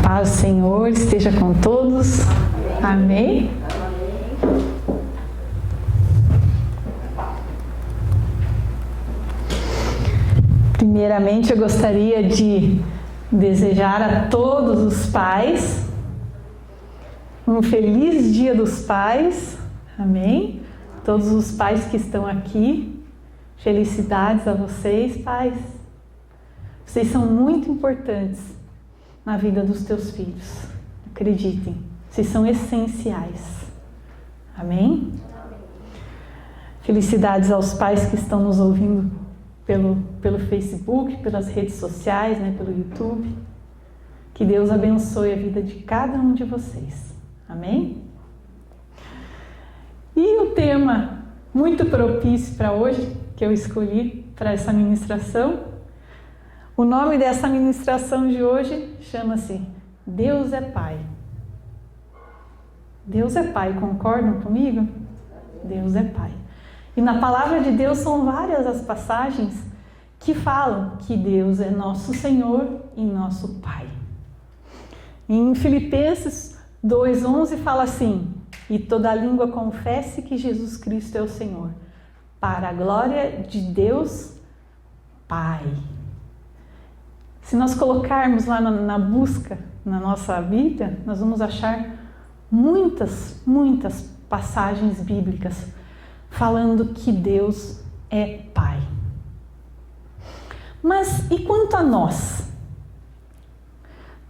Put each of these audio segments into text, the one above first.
paz do Senhor esteja com todos. Amém? Primeiramente, eu gostaria de desejar a todos os pais um feliz Dia dos Pais. Amém? Todos os pais que estão aqui, felicidades a vocês, pais. Vocês são muito importantes na vida dos teus filhos. Acreditem, vocês são essenciais. Amém? Felicidades aos pais que estão nos ouvindo pelo Facebook, pelas redes sociais, pelo YouTube. Que Deus abençoe a vida de cada um de vocês. Amém? E o tema muito propício para hoje, que eu escolhi para essa ministração, o nome dessa ministração de hoje chama-se Deus é Pai. Deus é Pai, concordam comigo? Deus é Pai. E na palavra de Deus são várias as passagens que falam que Deus é nosso Senhor e nosso Pai. Em Filipenses 2:11 fala assim: e toda língua confesse que Jesus Cristo é o Senhor, para a glória de Deus Pai. Se nós colocarmos lá na busca, na nossa Bíblia, nós vamos achar muitas passagens bíblicas falando que Deus é Pai. Mas e quanto a nós?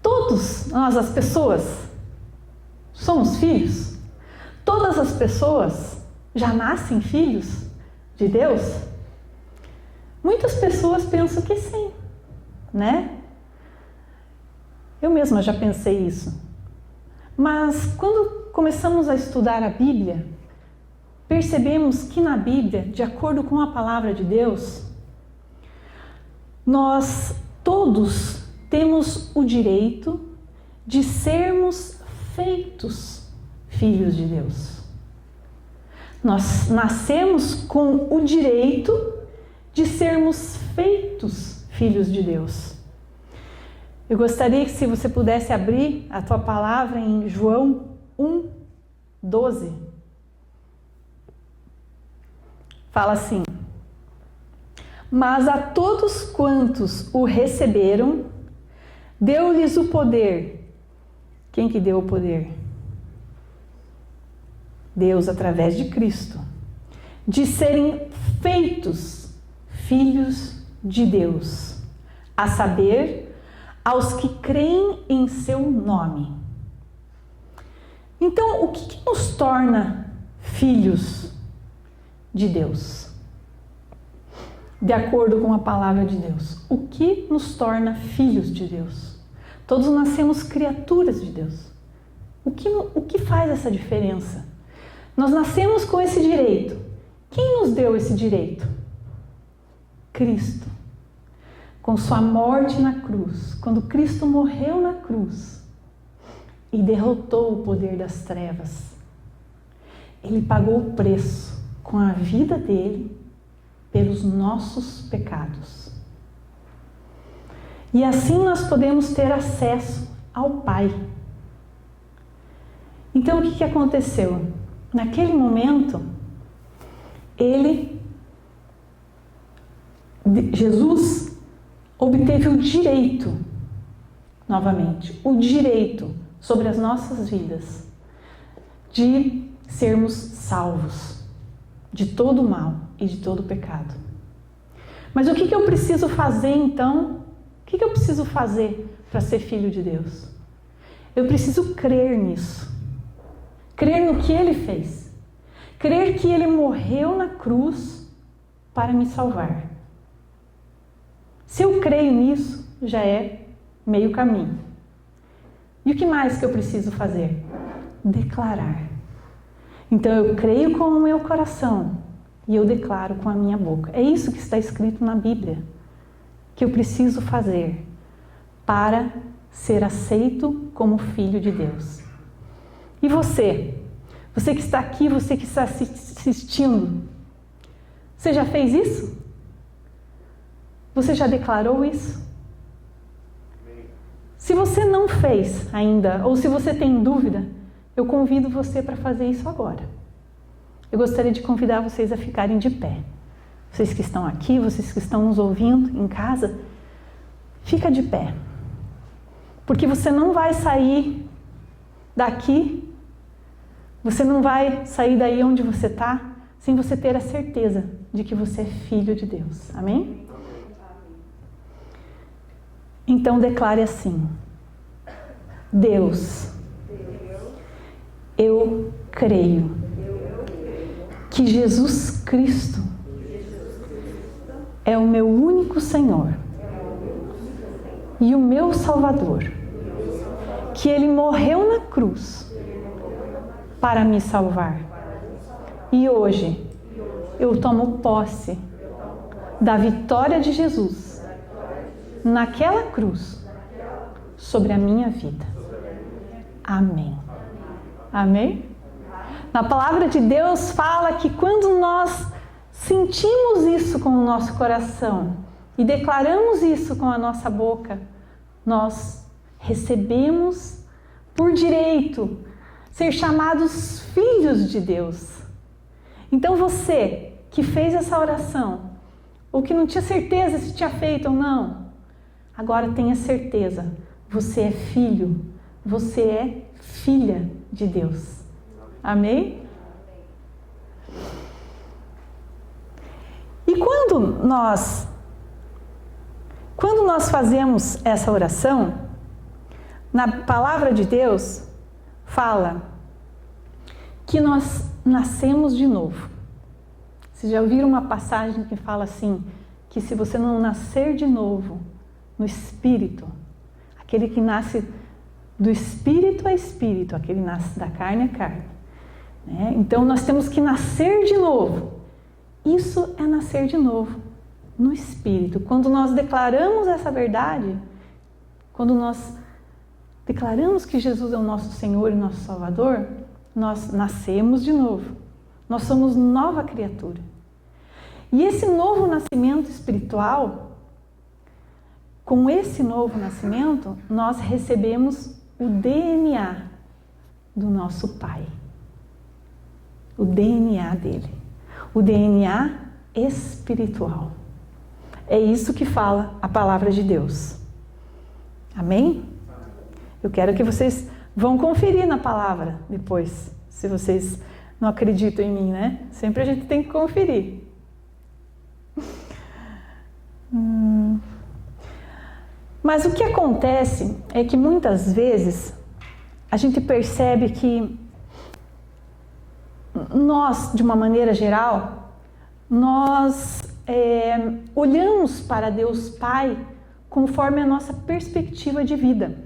Todos nós, as pessoas, somos filhos? Todas as pessoas já nascem filhos de Deus? Muitas pessoas pensam que sim, né? Eu mesma já pensei isso. Mas quando começamos a estudar a Bíblia, percebemos que na Bíblia, de acordo com a palavra de Deus, nós todos temos o direito de sermos feitos filhos de Deus. Nós nascemos com o direito de sermos feitos filhos de Deus. Eu gostaria que, se você pudesse abrir a tua palavra em João 1:12. Fala assim: mas a todos quantos o receberam, deu-lhes o poder. Quem que deu o poder? Deus, através de Cristo, de serem feitos filhos de Deus, a saber, aos que creem em seu nome. Então, o que nos torna filhos de Deus? De acordo com a palavra de Deus, o que nos torna filhos de Deus? Todos nascemos criaturas de Deus. O que faz essa diferença? Nós nascemos com esse direito. Quem nos deu esse direito? Cristo. Com sua morte na cruz, quando Cristo morreu na cruz e derrotou o poder das trevas, Ele pagou o preço com a vida dele pelos nossos pecados. E assim nós podemos ter acesso ao Pai. Então, o que aconteceu? Naquele momento, Jesus obteve o direito, novamente, o direito sobre as nossas vidas de sermos salvos de todo o mal e de todo o pecado. Mas o que eu preciso fazer então? O que eu preciso fazer para ser filho de Deus? Eu preciso crer nisso. Crer no que Ele fez. Crer que Ele morreu na cruz para me salvar. Se eu creio nisso, já é meio caminho. E o que mais que eu preciso fazer? Declarar. Então eu creio com o meu coração e eu declaro com a minha boca. É isso que está escrito na Bíblia, que eu preciso fazer para ser aceito como filho de Deus. E você? Você que está aqui, você que está assistindo, você já fez isso? Você já declarou isso? Se você não fez ainda, ou se você tem dúvida, eu convido você para fazer isso agora. Eu gostaria de convidar vocês a ficarem de pé. Vocês que estão aqui, vocês que estão nos ouvindo em casa, fica de pé. Porque você não vai sair daqui, você não vai sair daí onde você está, sem você ter a certeza de que você é filho de Deus. Amém? Então declare assim: Deus, eu creio que Jesus Cristo é o meu único Senhor e o meu Salvador, que Ele morreu na cruz para me salvar. E hoje eu tomo posse da vitória de Jesus naquela cruz sobre a minha vida. Amém. Amém? Na palavra de Deus fala que quando nós sentimos isso com o nosso coração e declaramos isso com a nossa boca, nós recebemos por direito ser chamados filhos de Deus. Então você que fez essa oração, ou que não tinha certeza se tinha feito ou não, agora tenha certeza, você é filho, você é filha de Deus. Amém? E quando nós fazemos essa oração, na palavra de Deus fala que nós nascemos de novo. Vocês já ouviram uma passagem que fala assim, que se você não nascer de novo no Espírito, aquele que nasce do Espírito a Espírito, aquele que nasce da carne a carne, né? Então nós temos que nascer de novo. Isso é nascer de novo no Espírito. Quando nós declaramos essa verdade, quando nós declaramos que Jesus é o nosso Senhor e nosso Salvador, nós nascemos de novo. Nós somos nova criatura. E esse novo nascimento espiritual, com esse novo nascimento, nós recebemos o DNA do nosso Pai. O DNA dele. O DNA espiritual. É isso que fala a palavra de Deus. Amém? Eu quero que vocês vão conferir na palavra depois, se vocês não acreditam em mim, né? Sempre a gente tem que conferir. Mas o que acontece é que muitas vezes a gente percebe que nós, de uma maneira geral, nós olhamos para Deus Pai conforme a nossa perspectiva de vida.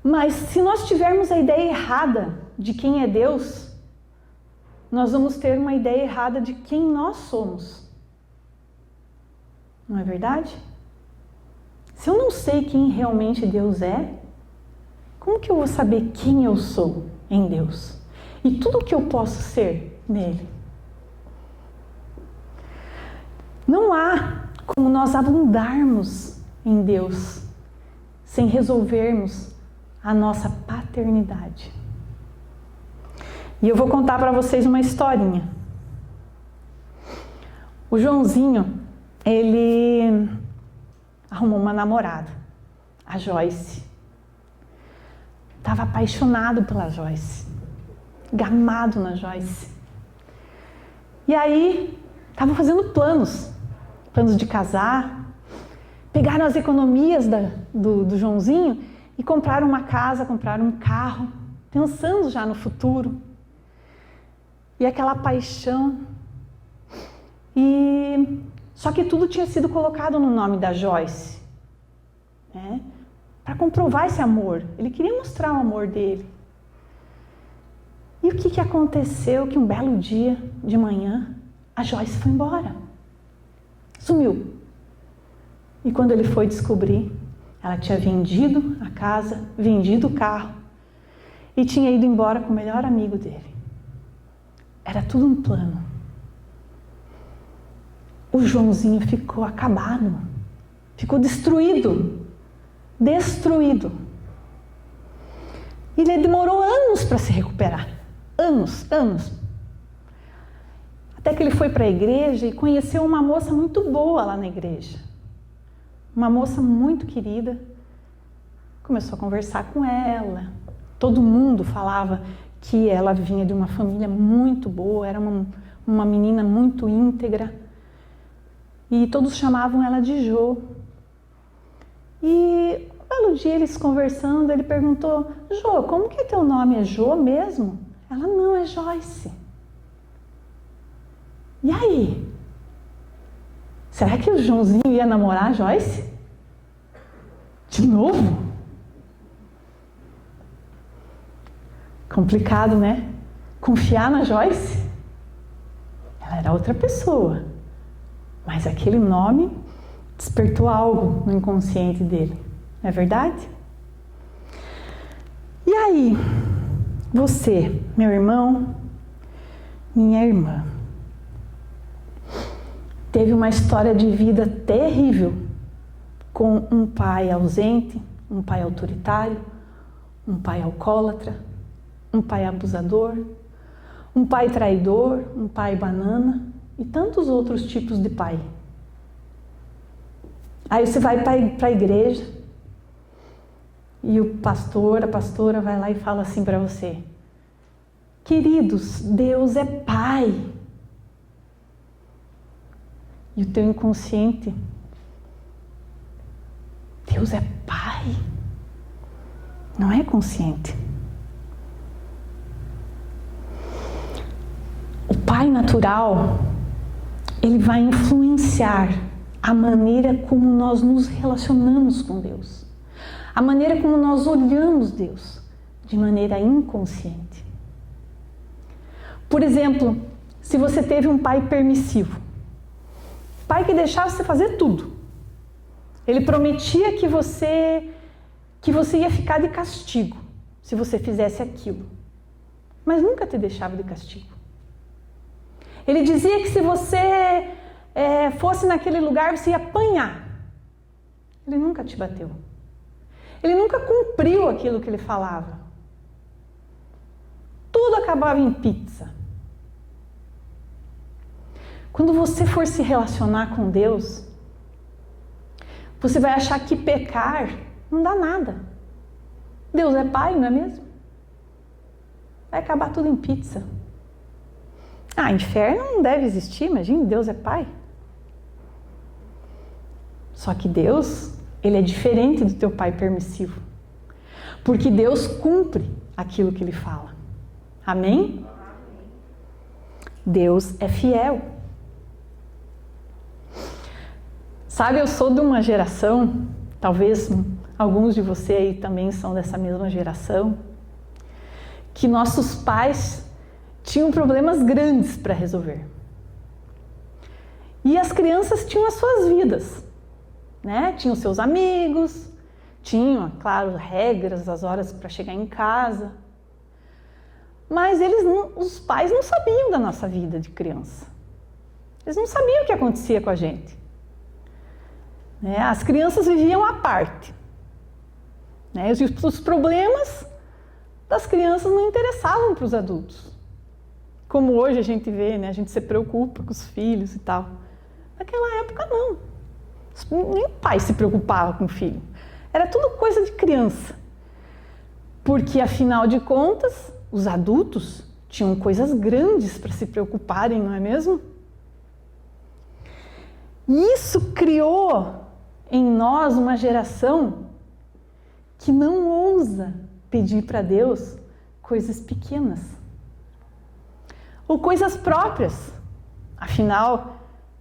Mas se nós tivermos a ideia errada de quem é Deus, nós vamos ter uma ideia errada de quem nós somos. Não é verdade? Se eu não sei quem realmente Deus é, como que eu vou saber quem eu sou em Deus? E tudo o que eu posso ser nele? Não há como nós abundarmos em Deus sem resolvermos a nossa paternidade. E eu vou contar para vocês uma historinha. O Joãozinho, ele arrumou uma namorada, a Joyce. Estava apaixonado pela Joyce, gamado na Joyce. E aí, estava fazendo planos de casar. Pegaram as economias do Joãozinho e compraram uma casa, compraram um carro, pensando já no futuro. E aquela paixão. Só que tudo tinha sido colocado no nome da Joyce, né? Para comprovar esse amor. Ele queria mostrar o amor dele. E o que aconteceu? Que um belo dia, de manhã, a Joyce foi embora. Sumiu. E quando ele foi descobrir, ela tinha vendido a casa, vendido o carro e tinha ido embora com o melhor amigo dele. Era tudo um plano. O Joãozinho ficou acabado, ficou destruído. destruído. E ele demorou anos para se recuperar. Anos. Até que ele foi para a igreja e conheceu uma moça muito boa lá na igreja. Uma moça muito querida. Começou a conversar com ela. Todo mundo falava que ela vinha de uma família muito boa, era uma menina muito íntegra. E todos chamavam ela de Jô. E um belo dia eles conversando, ele perguntou: Jô, como que teu nome é Jô mesmo? Ela: não, é Joyce. E aí? Será que o Joãozinho ia namorar a Joyce? De novo? Complicado, né? Confiar na Joyce? Ela era outra pessoa, mas aquele nome despertou algo no inconsciente dele, não é verdade? E aí, você, meu irmão, minha irmã, teve uma história de vida terrível com um pai ausente, um pai autoritário, um pai alcoólatra, um pai abusador, um pai traidor, um pai banana e tantos outros tipos de pai. Aí você vai para a igreja e o pastor, a pastora vai lá e fala assim para você: queridos, Deus é pai. E o teu inconsciente: Deus é pai. Não é consciente. O pai natural, ele vai influenciar a maneira como nós nos relacionamos com Deus, a maneira como nós olhamos Deus, de maneira inconsciente. Por exemplo, se você teve um pai permissivo, pai que deixava você fazer tudo, ele prometia que você ia ficar de castigo se você fizesse aquilo, mas nunca te deixava de castigo. Ele dizia que se você fosse naquele lugar, você ia apanhar. Ele nunca te bateu. Ele nunca cumpriu aquilo que ele falava. Tudo acabava em pizza. Quando você for se relacionar com Deus, você vai achar que pecar não dá nada. Deus é pai, não é mesmo? Vai acabar tudo em pizza. Ah, inferno não deve existir, imagina, Deus é pai. Só que Deus, ele é diferente do teu pai permissivo. Porque Deus cumpre aquilo que ele fala. Amém? Deus é fiel. Sabe, eu sou de uma geração, talvez alguns de vocês aí também são dessa mesma geração, que nossos pais tinham problemas grandes para resolver. E as crianças tinham as suas vidas, né? Tinham seus amigos, tinham, claro, regras, as horas para chegar em casa. Mas os pais não sabiam da nossa vida de criança. Eles não sabiam o que acontecia com a gente. Né? As crianças viviam à parte. Né? Os problemas das crianças não interessavam para os adultos. Como hoje a gente vê, né? A gente se preocupa com os filhos e tal. Naquela época não. Nem o pai se preocupava com o filho. Era tudo coisa de criança. Porque afinal de contas, os adultos tinham coisas grandes para se preocuparem, não é mesmo? E isso criou em nós uma geração que não ousa pedir para Deus coisas pequenas. Ou coisas próprias. Afinal,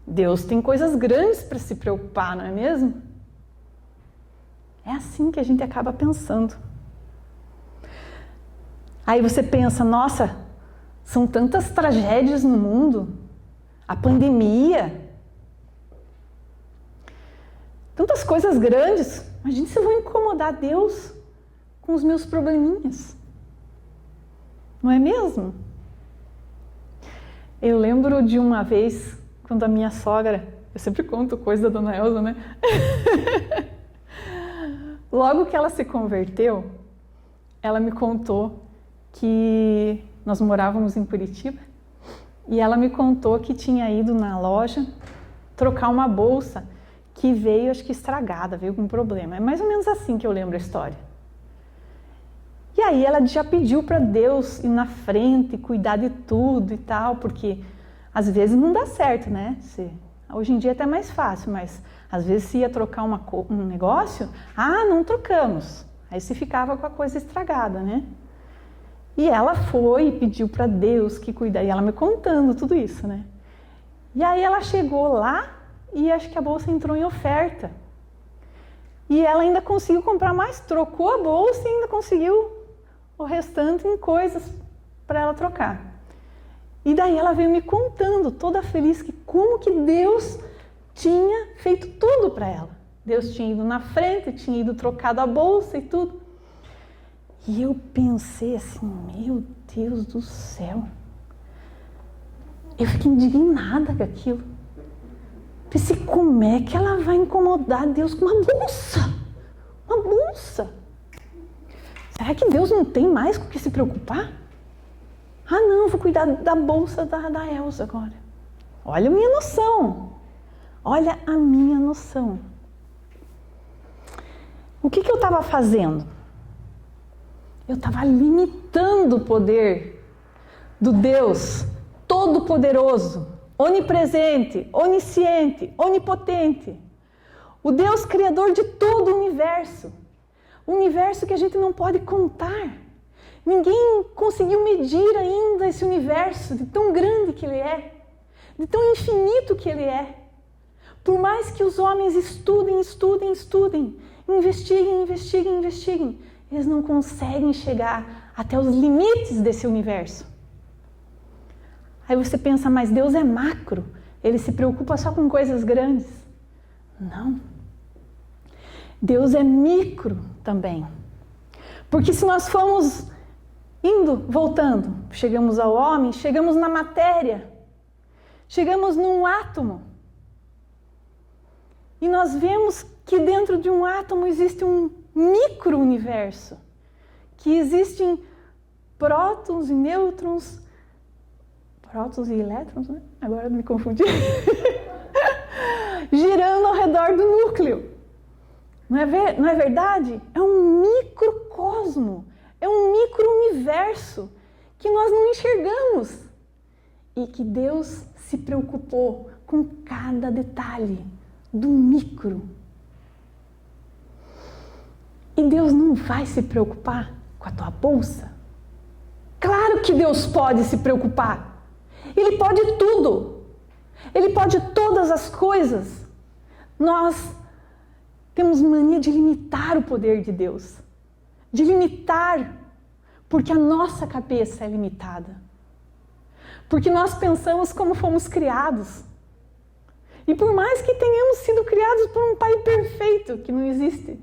Deus tem coisas grandes para se preocupar, não é mesmo? É assim que a gente acaba pensando. Aí você pensa, nossa, são tantas tragédias no mundo, a pandemia, tantas coisas grandes, imagina se eu vou incomodar Deus com os meus probleminhas. Não é mesmo? Eu lembro de uma vez, quando a minha sogra, eu sempre conto coisa da Dona Elza, né? Logo que ela se converteu, ela me contou que nós morávamos em Curitiba e ela me contou que tinha ido na loja trocar uma bolsa que veio, acho que estragada, veio com problema. É mais ou menos assim que eu lembro a história. E aí ela já pediu para Deus ir na frente, cuidar de tudo e tal, porque às vezes não dá certo, né? Hoje em dia é até mais fácil, mas às vezes se ia trocar um negócio, não trocamos. Aí se ficava com a coisa estragada, né? E ela foi e pediu para Deus que cuidasse. E ela me contando tudo isso, né? E aí ela chegou lá e acho que a bolsa entrou em oferta. E ela ainda conseguiu comprar mais, trocou a bolsa e ainda conseguiu o restante em coisas para ela trocar. E daí ela veio me contando, toda feliz, que como que Deus tinha feito tudo para ela. Deus tinha ido na frente, tinha ido trocado a bolsa e tudo. E eu pensei assim, meu Deus do céu. Eu fiquei indignada com aquilo. Pensei, como é que ela vai incomodar Deus com uma bolsa? Uma bolsa. Será que Deus não tem mais com o que se preocupar? Não, vou cuidar da bolsa da Elza agora. Olha a minha noção. Olha a minha noção. O que eu estava fazendo? Eu estava limitando o poder do Deus Todo-Poderoso, onipresente, onisciente, onipotente. O Deus Criador de todo o universo. O universo que a gente não pode contar. Ninguém conseguiu medir ainda esse universo de tão grande que ele é, de tão infinito que ele é. Por mais que os homens estudem, investiguem, eles não conseguem chegar até os limites desse universo. Aí você pensa, mas Deus é macro, ele se preocupa só com coisas grandes. Não. Deus é micro também. Porque se nós formos voltando, chegamos ao homem, chegamos na matéria, chegamos num átomo. E nós vemos que dentro de um átomo existe um micro-universo, que existem prótons e nêutrons, prótons e elétrons, né? Agora me confundi. Girando ao redor do núcleo. Não é verdade? É um microcosmo, é um micro-universo que nós não enxergamos. E que Deus se preocupou com cada detalhe do micro. E Deus não vai se preocupar com a tua bolsa? Claro que Deus pode se preocupar. Ele pode tudo. Ele pode todas as coisas. Nós temos mania de limitar o poder de Deus. De limitar, porque a nossa cabeça é limitada. Porque nós pensamos como fomos criados. E por mais que tenhamos sido criados por um pai perfeito, que não existe.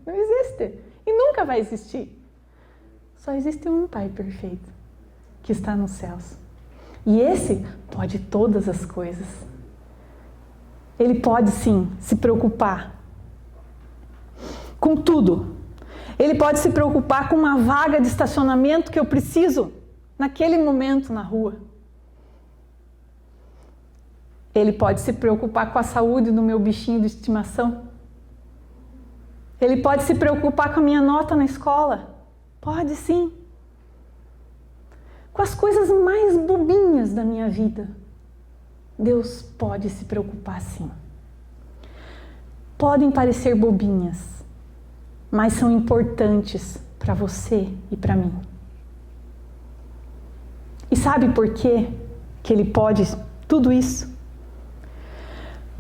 Não existe. E nunca vai existir. Só existe um pai perfeito, que está nos céus. E esse pode todas as coisas. Ele pode sim se preocupar com tudo. Ele pode se preocupar com uma vaga de estacionamento que eu preciso naquele momento na rua. Ele pode se preocupar com a saúde do meu bichinho de estimação. Ele pode se preocupar com a minha nota na escola. Pode sim. Com as coisas mais bobinhas da minha vida. Deus pode se preocupar sim. Podem parecer bobinhas, mas são importantes para você e para mim. E sabe por quê que Ele pode tudo isso?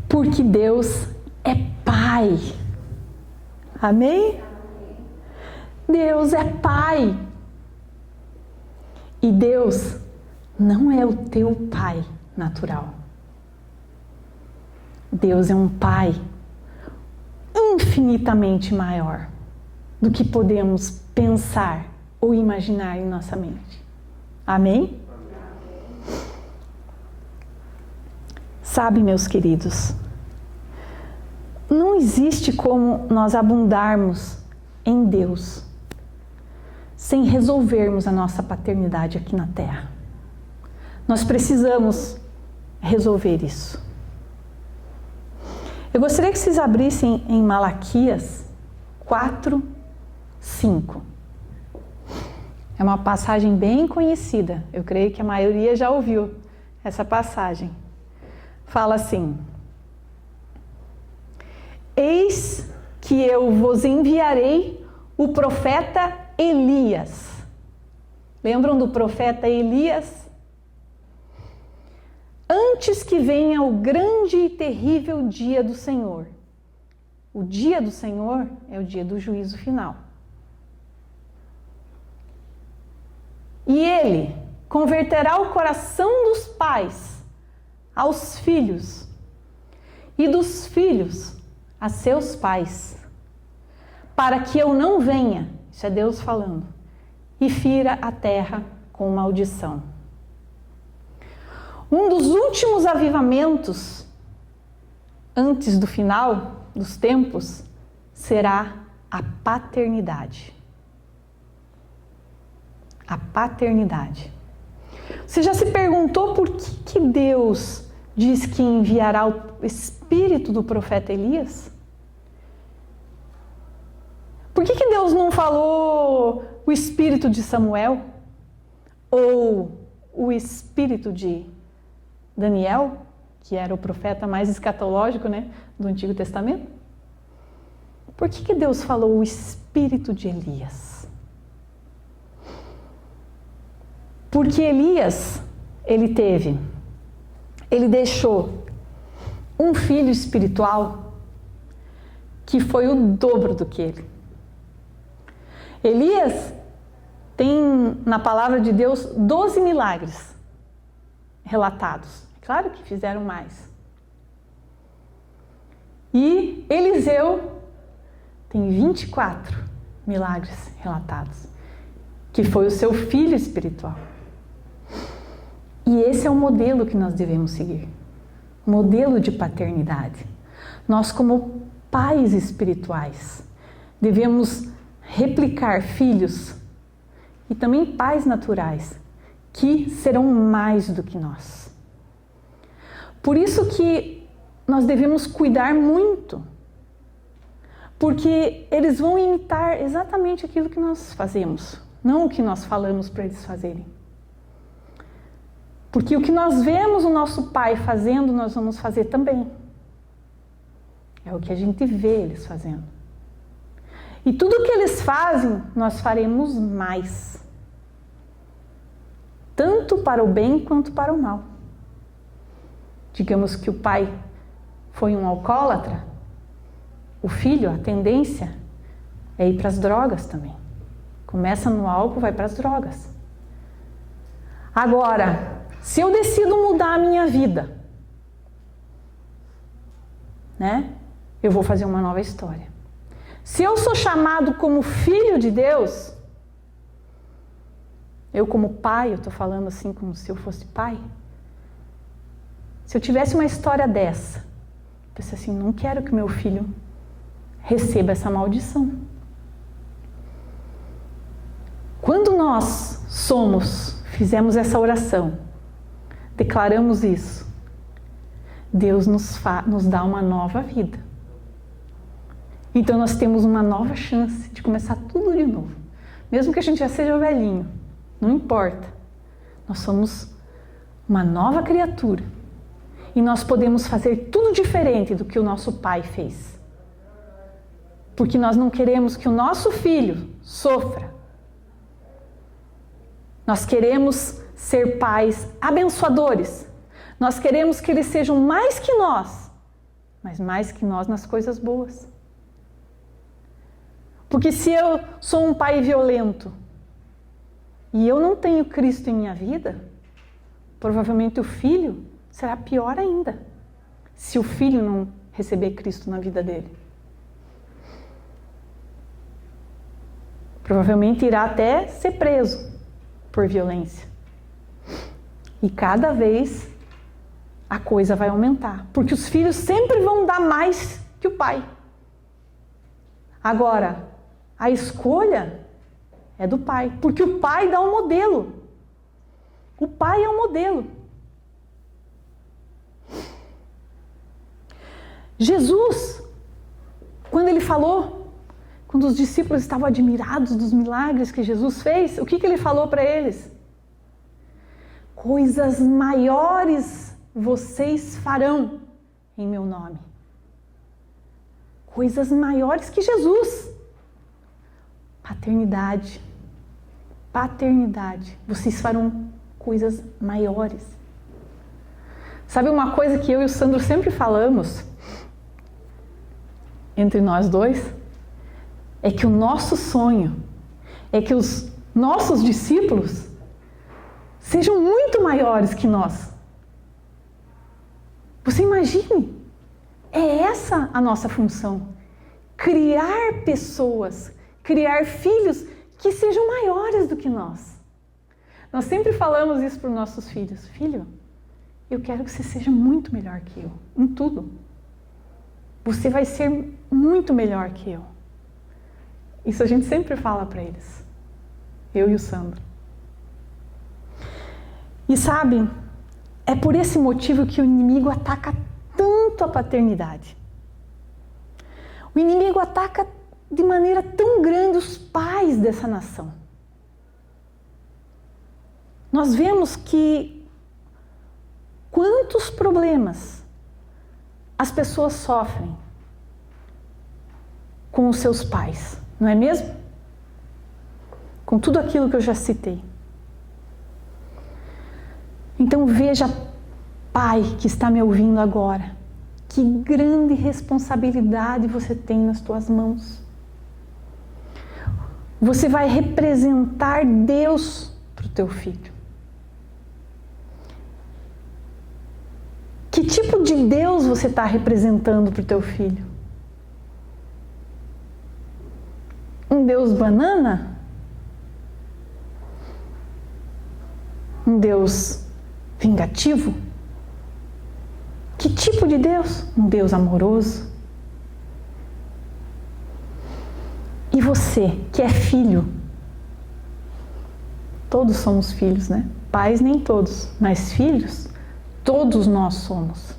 Porque Deus é Pai. Amém? Deus é Pai. E Deus não é o teu pai natural. Deus é um Pai infinitamente maior do que podemos pensar ou imaginar em nossa mente. Amém? Sabe, meus queridos, não existe como nós abundarmos em Deus sem resolvermos a nossa paternidade aqui na Terra. Nós precisamos resolver isso. Eu gostaria que vocês abrissem em Malaquias 4:5. É uma passagem bem conhecida. Eu creio que a maioria já ouviu essa passagem. Fala assim: eis que eu vos enviarei o profeta Elias. Lembram do profeta Elias? Antes que venha o grande e terrível dia do Senhor. O dia do Senhor é o dia do juízo final. E ele converterá o coração dos pais aos filhos e dos filhos a seus pais, para que eu não venha, isso é Deus falando, e fira a terra com maldição. Um dos últimos avivamentos, antes do final dos tempos, será a paternidade. A paternidade. Você já se perguntou por que Deus diz que enviará o espírito do profeta Elias? Por que Deus não falou o espírito de Samuel? Ou o espírito de Daniel, que era o profeta mais escatológico, né, do Antigo Testamento? Por que Deus falou o espírito de Elias? Porque Elias, ele deixou um filho espiritual que foi o dobro do que ele. Elias tem na palavra de Deus 12 milagres relatados. Claro que fizeram mais. E Eliseu tem 24 milagres relatados, que foi o seu filho espiritual. E esse é o modelo que nós devemos seguir. Modelo de paternidade. Nós, como pais espirituais, devemos replicar filhos e também pais naturais, que serão mais do que nós. Por isso que nós devemos cuidar muito, porque eles vão imitar exatamente aquilo que nós fazemos, não o que nós falamos para eles fazerem. Porque o que nós vemos o nosso pai fazendo, nós vamos fazer também. É o que a gente vê eles fazendo. E tudo o que eles fazem, nós faremos mais. Tanto para o bem quanto para o mal. Digamos que o pai foi um alcoólatra, o filho, a tendência é ir para as drogas também. Começa no álcool, vai para as drogas. Agora, se eu decido mudar a minha vida, né? Eu vou fazer uma nova história. Se eu sou chamado como filho de Deus, eu como pai, eu estou falando assim como se eu fosse pai. Se eu tivesse uma história dessa, eu pensei assim, não quero que meu filho receba essa maldição. Quando nós fizemos essa oração, declaramos isso, Deus nos dá uma nova vida. Então nós temos uma nova chance de começar tudo de novo. Mesmo que a gente já seja velhinho, não importa. Nós somos uma nova criatura. E nós podemos fazer tudo diferente do que o nosso pai fez. Porque nós não queremos que o nosso filho sofra. Nós queremos ser pais abençoadores. Nós queremos que eles sejam mais que nós, mas mais que nós nas coisas boas. Porque se eu sou um pai violento e eu não tenho Cristo em minha vida, provavelmente o filho será pior ainda, se o filho não receber Cristo na vida dele. Provavelmente irá até ser preso por violência. E cada vez a coisa vai aumentar, porque os filhos sempre vão dar mais que que o pai. Agora, a escolha é do pai, porque o pai dá um modelo. O pai é um modelo. Jesus, quando ele falou, quando os discípulos estavam admirados dos milagres que Jesus fez, o que ele falou para eles? Coisas maiores vocês farão em meu nome. Coisas maiores que Jesus. Paternidade. Paternidade. Vocês farão coisas maiores. Sabe uma coisa que eu e o Sandro sempre falamos, entre nós dois? É que o nosso sonho é que os nossos discípulos sejam muito maiores que nós. Você imagine, é essa a nossa função. Criar pessoas, criar filhos que sejam maiores do que nós. Nós sempre falamos isso para os nossos filhos. Filho, eu quero que você seja muito melhor que eu, em tudo. Você vai ser muito melhor que eu. Isso a gente sempre fala para eles. Eu e o Sandro. E sabe, é por esse motivo que o inimigo ataca tanto a paternidade. O inimigo ataca de maneira tão grande os pais dessa nação. Nós vemos que quantos problemas as pessoas sofrem com os seus pais, não é mesmo? Com tudo aquilo que eu já citei. Então veja, pai que está me ouvindo agora, que grande responsabilidade você tem nas tuas mãos. Você vai representar Deus para o teu filho. Que tipo de Deus você está representando para o teu filho? Um Deus banana? Um Deus vingativo? Que tipo de Deus? Um Deus amoroso? E você, que é filho? Todos somos filhos, né? Pais nem todos, mas filhos, todos nós somos.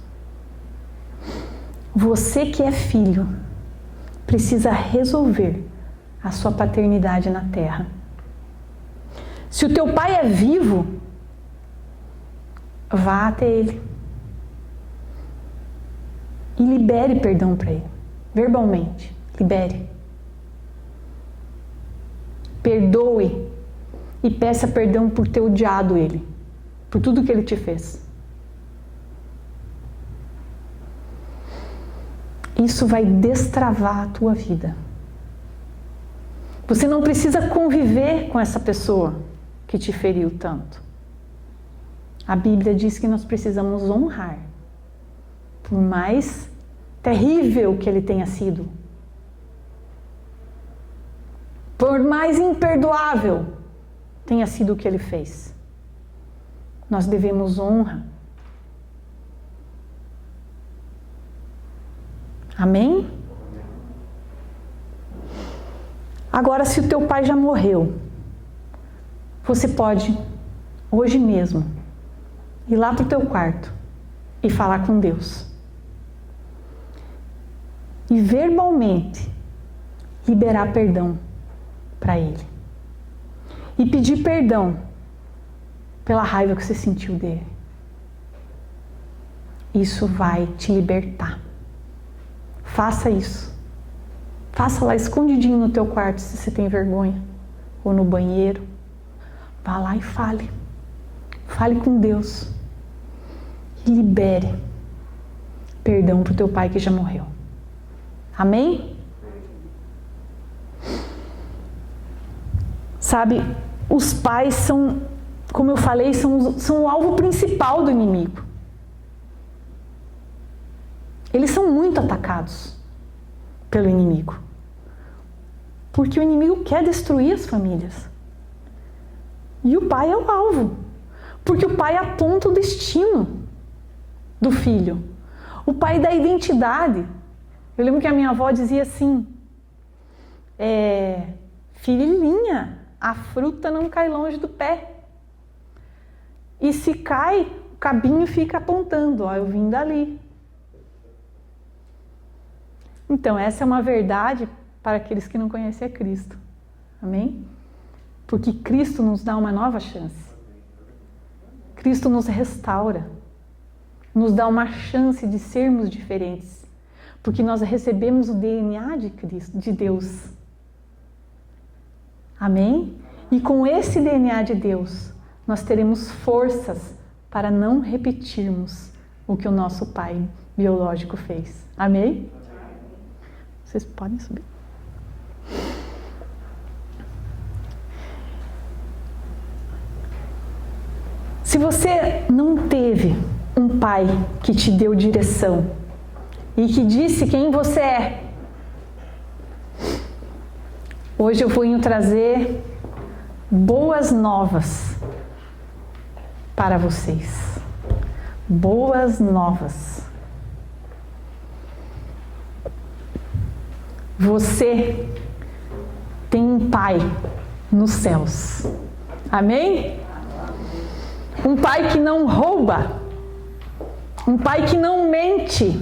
Você que é filho, precisa resolver a sua paternidade na terra. Se o teu pai é vivo, vá até ele e libere perdão para ele, verbalmente, libere. Perdoe e peça perdão por ter odiado ele, por tudo que ele te fez. Isso vai destravar a tua vida. Você não precisa conviver com essa pessoa que te feriu tanto. A Bíblia diz que nós precisamos honrar, por mais terrível que ele tenha sido, por mais imperdoável tenha sido o que ele fez. Nós devemos honra. Amém? Agora, se o teu pai já morreu, você pode, hoje mesmo, ir lá para o teu quarto e falar com Deus. E verbalmente liberar perdão para Ele. E pedir perdão pela raiva que você sentiu dele. Isso vai te libertar. Faça isso. Faça lá escondidinho no teu quarto, se você tem vergonha. Ou no banheiro. Vá lá e fale. Fale com Deus. E libere perdão para o teu pai que já morreu. Amém? Sabe, os pais são, como eu falei, são o alvo principal do inimigo. Eles são muito atacados pelo inimigo. Porque o inimigo quer destruir as famílias. E o pai é o alvo. Porque o pai aponta o destino do filho. O pai dá identidade. Eu lembro que a minha avó dizia assim, filhinha, a fruta não cai longe do pé. E se cai, o cabinho fica apontando, ó, eu vim dali. Então, essa é uma verdade para aqueles que não conhecem a Cristo. Amém? Porque Cristo nos dá uma nova chance. Cristo nos restaura. Nos dá uma chance de sermos diferentes. Porque nós recebemos o DNA de Cristo, de Deus. Amém? E com esse DNA de Deus, nós teremos forças para não repetirmos o que o nosso pai biológico fez. Amém? Vocês podem subir. Se você não teve um pai que te deu direção e que disse quem você é, hoje eu venho trazer boas novas para vocês. Boas novas. Você tem um pai nos céus. Amém? Um pai que não rouba. Um pai que não mente.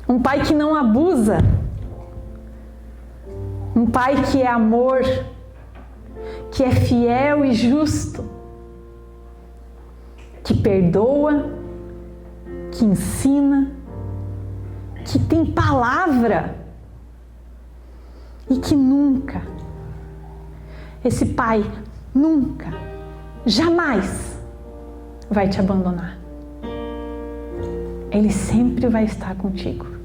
Um pai que não abusa. Um pai que é amor, que é fiel e justo, que perdoa, que ensina, que tem palavra e que nunca, esse pai nunca, jamais vai te abandonar. Ele sempre vai estar contigo.